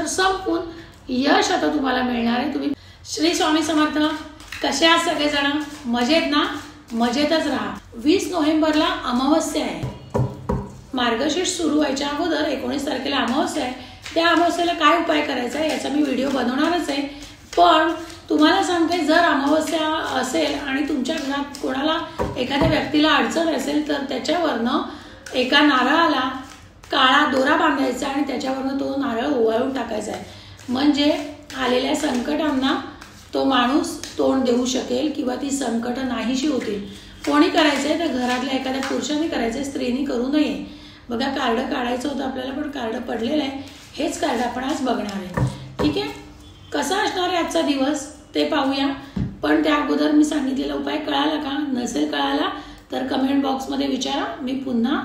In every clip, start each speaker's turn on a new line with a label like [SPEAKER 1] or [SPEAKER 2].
[SPEAKER 1] विचार संपून यश आता तुम्हाला मिळणार आहे। तुम्ही श्री स्वामी समर्थ। कसे आहात सगळेजण? मजेत ना? मजेतच राहा। 20 नोव्हेंबरला अमावस्या आहे। मार्गशीर्ष सुरू व्हायच्या अगोदर 19 तारखेला अमावस्या आहे। त्या अमावस्येला काय उपाय करायचा आहे याचा मी व्हिडिओ बनवणारच आहे। पण तुम्हाला सांगते, जर अमावस्या असेल आणि तुमच्या घरात कोणाला एखाद्या व्यक्तीला अडचण असेल तर त्याच्यावरनं एका नारळाला काळा दोरा बांधायचा आणि त्याच्यावरनं तो नारळ ओवाळून टाकायचा आहे। म्हणजे आलेल्या संकटांना तो माणूस तोंड देऊ शकेल किंवा ती संकट नाहीशी होतील। कोणी करायचंय तर घरातल्या एखाद्या पुरुषाने करायचंय, स्त्रीने करू नये। बघा, कार्ड काढायचं होतं आपल्याला पण कार्ड पडलेलं आहे। हेच कार्ड आपण आज बघणार आहे। ठीक आहे, कसा असणार आहे आजचा दिवस ते पाहूया। पण त्या अगोदर मी सांगितलेला उपाय कळाला का? नसेल कळाला तर कमेंट बॉक्समध्ये विचारा, मी पुन्हा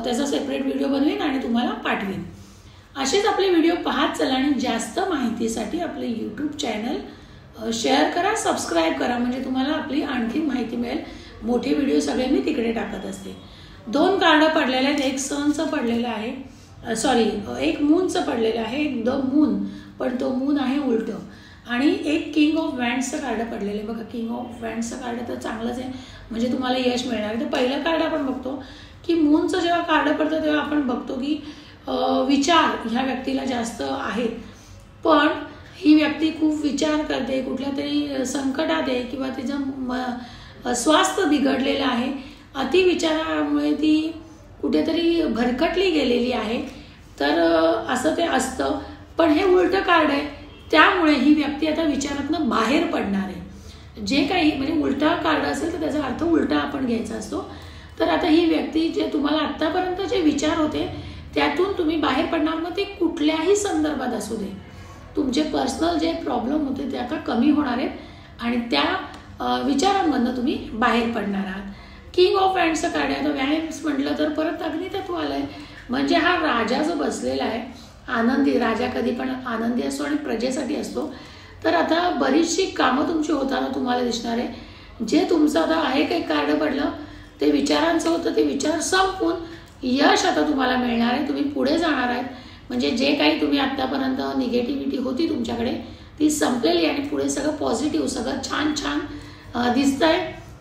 [SPEAKER 1] त्याचा सेपरेट व्हिडिओ बनवेन आणि तुम्हाला पाठवेन। असेच आपले व्हिडिओ पाहत चला आणि जास्त माहितीसाठी आपले यूट्यूब चॅनल शेअर करा, सबस्क्राईब करा, म्हणजे तुम्हाला आपली आणखी माहिती मिळेल। मोठे व्हिडिओ सगळे मी तिकडे टाकत असते। 2 कार्ड पडलेले आहेत। एक सनचं पडलेलं आहे, एक मूनचं पडलेलं आहे, एक द मून, पण तो मून आहे उलट, आणि एक किंग ऑफ वँड्सचं कार्ड पडलेलं आहे। बघा, किंग ऑफ वँड्सचं कार्ड तर चांगलंच आहे, म्हणजे तुम्हाला यश मिळणार आहे। तर पहिलं कार्ड आपण बघतो की मूनचं जेव्हा कार्ड पडतं तेव्हा आपण बघतो की विचार ह्या व्यक्तीला जास्त आहेत, पण ही व्यक्ती खूप विचार करते, कुठल्या तरी संकटात आहे किंवा तिचं स्वास्थ्य बिघडलेलं आहे। अतिविचारामुळे ती कुठेतरी भरकटली गेलेली आहे। तर असं ते असतं, पण हे उलटं कार्ड आहे, त्यामुळे ही व्यक्ती आता विचारातनं बाहेर पडणार आहे। जे काही म्हणजे उलटा कार्ड असेल तर त्याचा अर्थ उलटा आपण घ्यायचा असतो। तर आता ही व्यक्ती जे तुम्हाला आत्तापर्यंत जे विचार होते त्यातून तुम्ही बाहेर पडणार। मग ते कुठल्याही संदर्भात असू दे, तुमचे पर्सनल जे प्रॉब्लेम होते ते आता कमी होणार आहेत आणि त्या विचारांमधनं तुम्ही बाहेर पडणार आहात। किंग ऑफ वँड्सचं कार्ड आहे। आता वँड्स म्हटलं तर परत अग्नितत्व आलंय, म्हणजे हा राजा जो बसलेला आहे, आनंदी राजा कधी पण आनंदी असतो आणि प्रजेसाठी असतो। तर आता बरीचशी कामं तुमची होताना तुम्हाला दिसणार आहे। जे तुमचं आता आहे काही कार्ड पडलं ते विचारांचं होतं, ते विचार संपून यश आता तुम्हाला मिळणार आहे। तुम्ही पुढे जाणार आहेत, म्हणजे जे काही तुम्ही आत्तापर्यंत निगेटिव्हिटी होती तुमच्याकडे ती संपलेली आणि पुढे सगळं पॉझिटिव्ह, सगळं छान छान दिसतंय।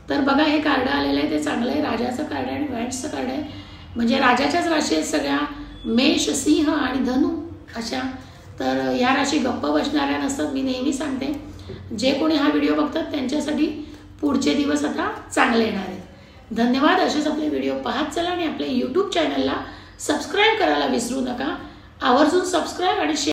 [SPEAKER 1] तर बघा, हे कार्ड आलेलं आहे ते चांगलं आहे। राजाचं कार्ड आहे आणि वँड्सचं कार्ड आहे, म्हणजे राजाच्याच राशी आहेत सगळ्या, मेष, सिंह आणि धनु अशा। तर या राशी गप्प बसणाऱ्या नसतात, मी नेहमी सांगते। जे कोणी हा व्हिडिओ बघतात त्यांच्यासाठी पुढचे दिवस आता चांगले येणार आहेत। धन्यवाद। असेच आपले व्हिडिओ पाहत चला आणि आपल्या यूट्यूब चॅनलला सबस्क्राईब करायला विसरू नका। आवर्जून सबस्क्राईब आणि शेअर